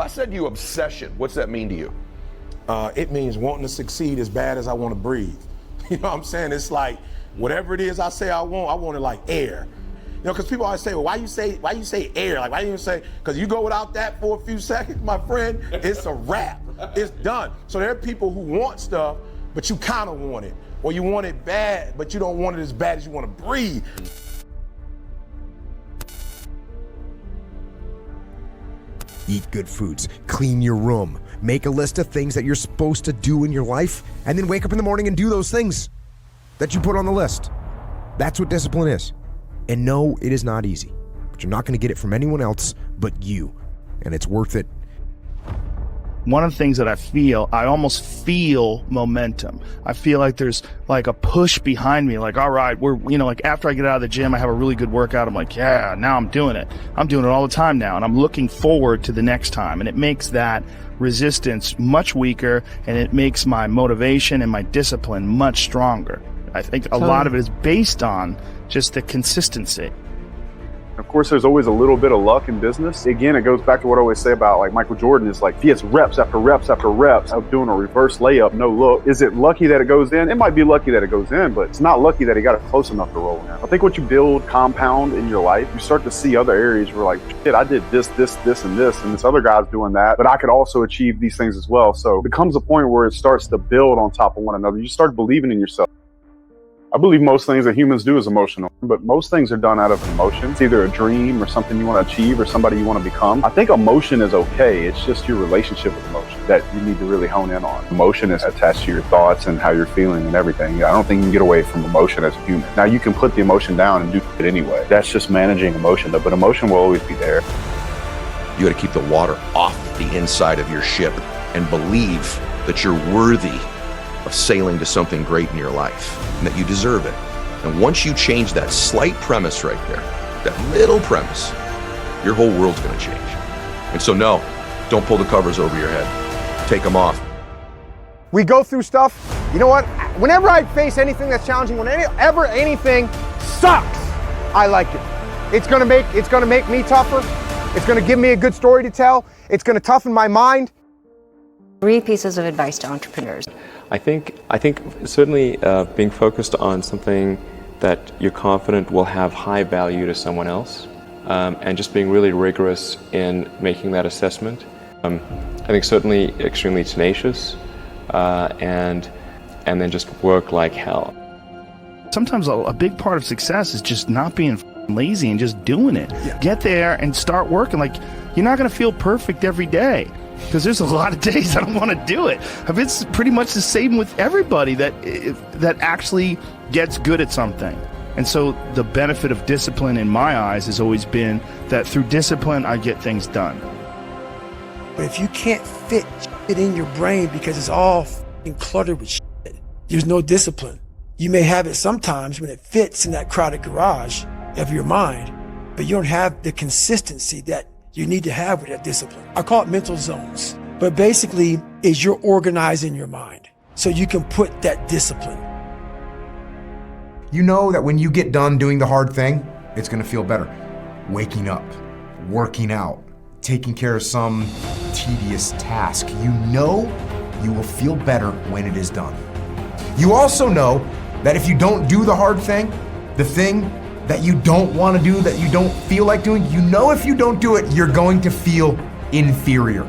I said to you obsession, what's that mean to you? It means wanting to succeed as bad as I want to breathe. You know what I'm saying? It's like, whatever it is I say I want it like air. You know, because people always say, well, why you say air? Like, why you even say, because you go without that for a few seconds, my friend, it's a wrap. It's done. So there are people who want stuff, but you kind of want it. Or you want it bad, but you don't want it as bad as you want to breathe. Eat good foods, clean your room, make a list of things that you're supposed to do in your life, and then wake up in the morning and do those things that you put on the list. That's what discipline is. And no, it is not easy, but you're not going to get it from anyone else but you, and it's worth it. One of the things that I almost feel momentum. I feel like there's like a push behind me, like, all right, like after I get out of the gym, I have a really good workout. I'm like, yeah, now I'm doing it. I'm doing it all the time now. And I'm looking forward to the next time. And it makes that resistance much weaker, and it makes my motivation and my discipline much stronger. I think a lot of it is based on just the consistency. Of course, there's always a little bit of luck in business. Again, it goes back to what I always say about like Michael Jordan is like, he has reps after reps after reps of doing a reverse layup, no look. Is it lucky that it goes in? It might be lucky that it goes in, but it's not lucky that he got it close enough to roll in. I think what you build compound in your life, you start to see other areas where like, shit, I did this, and this other guy's doing that, but I could also achieve these things as well. So it becomes a point where it starts to build on top of one another. You start believing in yourself. I believe most things that humans do is emotional, but most things are done out of emotion. It's either a dream or something you want to achieve or somebody you want to become. I think emotion is okay. It's just your relationship with emotion that you need to really hone in on. Emotion is attached to your thoughts and how you're feeling and everything. I don't think you can get away from emotion as a human. Now you can put the emotion down and do it anyway. That's just managing emotion, but emotion will always be there. You got to keep the water off the inside of your ship and believe that you're worthy of sailing to something great in your life and that you deserve it. And once you change that slight premise right there, that little premise, your whole world's going to change. And so no, don't pull the covers over your head. Take them off. We go through stuff. You know what? Whenever I face anything that's challenging, whenever anything sucks, I like it. It's gonna make me tougher. It's gonna give me a good story to tell. It's gonna toughen my mind. 3 pieces of advice to entrepreneurs. I think certainly being focused on something that you're confident will have high value to someone else, and just being really rigorous in making that assessment. I think certainly extremely tenacious, and then just work like hell. Sometimes a big part of success is just not being lazy and just doing it. Yeah. Get there and start working. Like, you're not going to feel perfect every day, because there's a lot of days I don't want to do it. It's pretty much the same with everybody that actually gets good at something. And so the benefit of discipline in my eyes has always been that through discipline, I get things done. But if you can't fit it in your brain because it's all cluttered with shit, there's no discipline. You may have it sometimes when it fits in that crowded garage of your mind, but you don't have the consistency that you need to have with that discipline. I call it mental zones, but basically is you're organizing your mind so you can put that discipline. You know that when you get done doing the hard thing, it's going to feel better. Waking up, working out, taking care of some tedious task. You know you will feel better when it is done. You also know that if you don't do the hard thing, the thing that you don't want to do, that you don't feel like doing, you know if you don't do it, you're going to feel inferior.